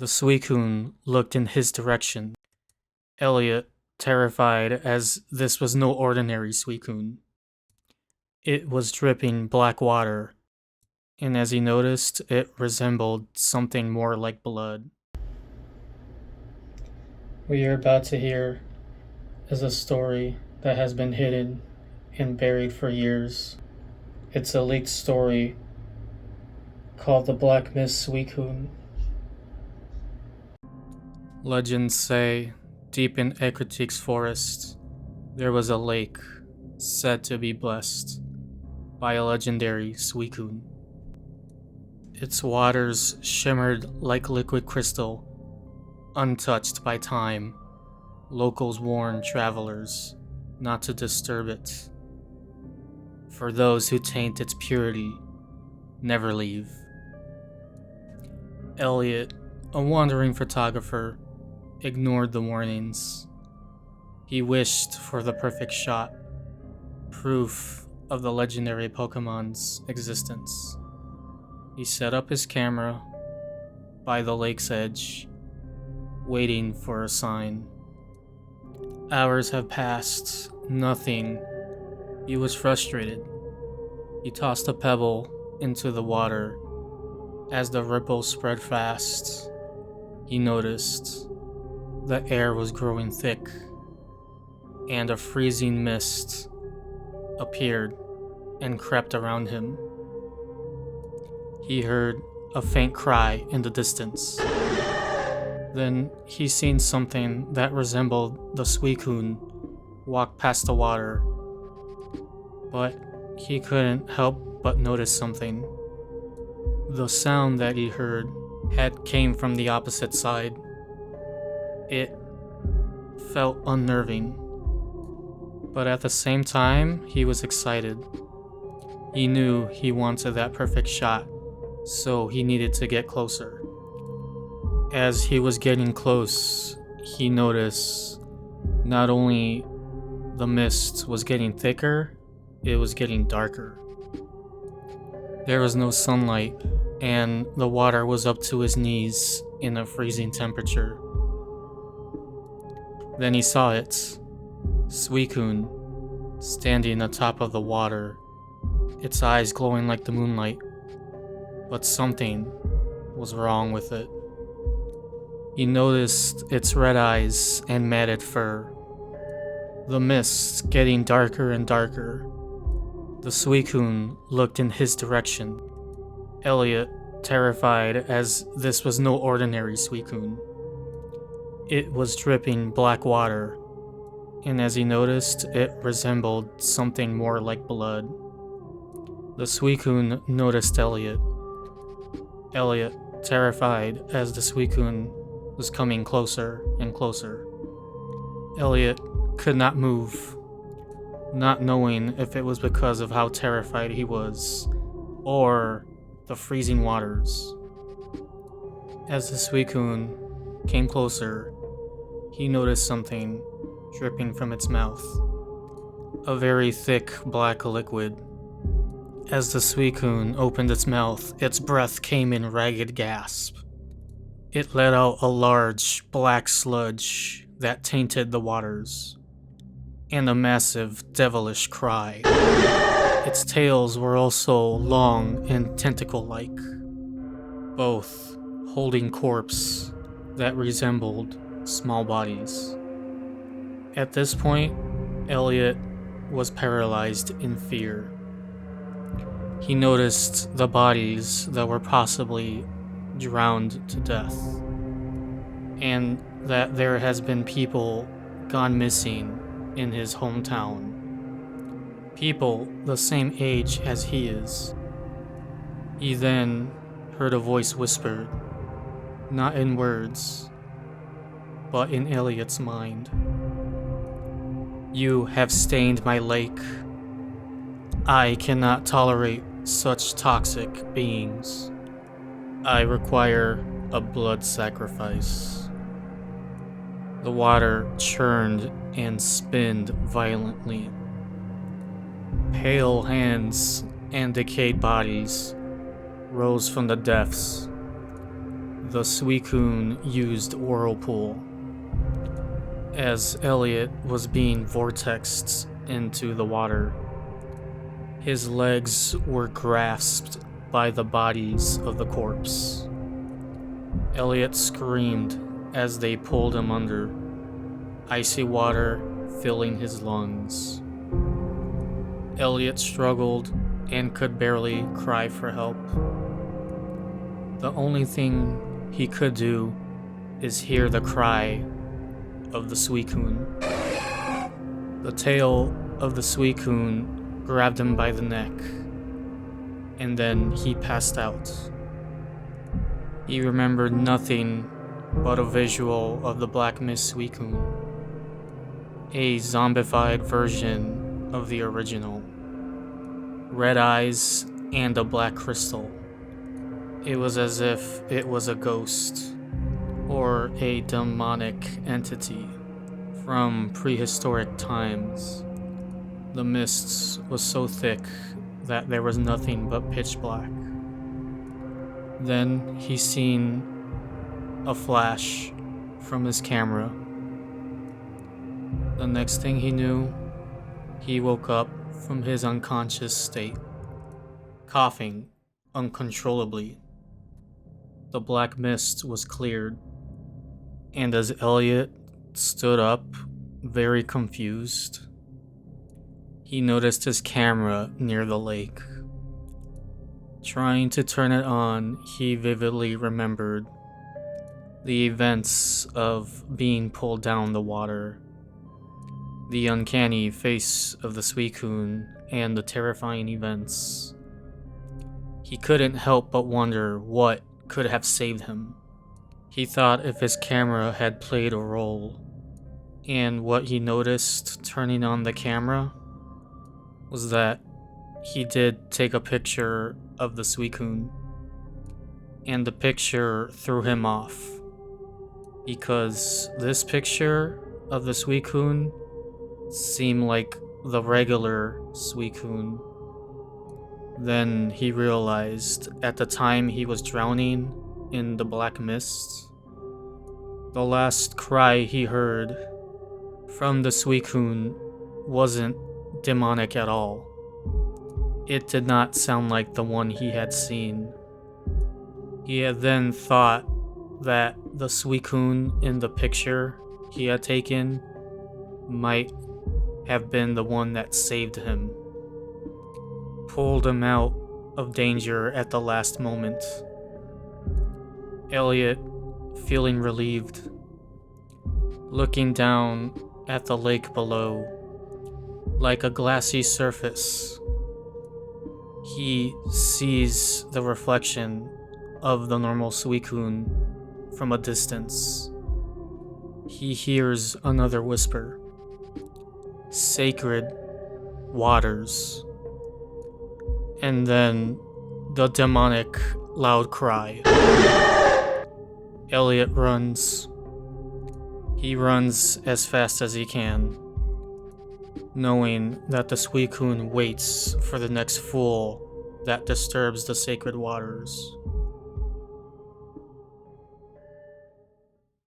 The Suicune looked in his direction. Elliot, terrified, as this was no ordinary Suicune. It was dripping black water, and as he noticed, it resembled something more like blood. What you're about to hear is a story that has been hidden and buried for years. It's a leaked story called the Black Mist Suicune. Legends say, deep in Ecruteak's forest, there was a lake said to be blessed by a legendary Suicune. Its waters shimmered like liquid crystal, untouched by time. Locals warned travelers not to disturb it. For those who taint its purity, never leave. Elliot, a wandering photographer, ignored the warnings. He wished for the perfect shot, proof of the legendary Pokemon's existence. He set up his camera by the lake's edge, waiting for a sign. Hours have passed, nothing. He was frustrated. He tossed a pebble into the water. As the ripples spread fast, he noticed the air was growing thick, and a freezing mist appeared and crept around him. He heard a faint cry in the distance. Then he seen something that resembled the Suicune walk past the water, but he couldn't help but notice something. The sound that he heard came from the opposite side. It felt unnerving, but at the same time, he was excited. He knew he wanted that perfect shot, so he needed to get closer. As he was getting close, he noticed not only the mist was getting thicker, it was getting darker. There was no sunlight, and the water was up to his knees in a freezing temperature. Then he saw it, Suicune, standing atop of the water, its eyes glowing like the moonlight. But something was wrong with it. He noticed its red eyes and matted fur. The mist getting darker and darker. The Suicune looked in his direction. Elliot, terrified, as this was no ordinary Suicune. It was dripping black water, and as he noticed, it resembled something more like blood. The Suicune noticed Elliot. Elliot, terrified, as the Suicune was coming closer and closer. Elliot could not move, not knowing if it was because of how terrified he was, or the freezing waters. As the Suicune came closer, he noticed something dripping from its mouth. A very thick black liquid. As the Suicune opened its mouth, its breath came in ragged gasp. It let out a large black sludge that tainted the waters, and a massive devilish cry. Its tails were also long and tentacle-like, both holding corpses that resembled small bodies. At this point, Elliot was paralyzed in fear. He noticed the bodies that were possibly drowned to death, and that there has been people gone missing in his hometown. People the same age as he is. He then heard a voice whispered, not in words, but in Elliot's mind. "You have stained my lake. I cannot tolerate such toxic beings. I require a blood sacrifice." The water churned and spinned violently. Pale hands and decayed bodies rose from the depths. The Suicune used Whirlpool as Elliot was being vortexed into the water. His legs were grasped by the bodies of the corpse. Elliot screamed as they pulled him under, icy water filling his lungs. Elliot struggled and could barely cry for help. The only thing he could do is hear the cry of the Suicune. The tail of the Suicune grabbed him by the neck, and then he passed out. He remembered nothing but a visual of the Black Mist Suicune, a zombified version of the original. Red eyes and a black crystal. It was as if it was a ghost or a demonic entity from prehistoric times. The mists was so thick that there was nothing but pitch black. Then he seen a flash from his camera. The next thing he knew, he woke up from his unconscious state, coughing uncontrollably. The black mist was cleared, and as Elliot stood up, very confused, he noticed his camera near the lake. Trying to turn it on, he vividly remembered the events of being pulled down the water, the uncanny face of the Suicune, and the terrifying events. He couldn't help but wonder what could have saved him. He thought if his camera had played a role, and what he noticed turning on the camera was that he did take a picture of the Suicune, and the picture threw him off, because this picture of the Suicune seemed like the regular Suicune. Then he realized at the time he was drowning in the black mist, the last cry he heard from the Suicune wasn't demonic at all. It did not sound like the one he had seen. He had then thought that the Suicune in the picture he had taken might have been the one that saved him, pulled him out of danger at the last moment. Elliot, feeling relieved, looking down at the lake below, like a glassy surface, he sees the reflection of the normal Suicune from a distance. He hears another whisper, "Sacred waters." And then the demonic loud cry. Elliot runs. He runs as fast as he can, knowing that the Suicune waits for the next fool that disturbs the sacred waters.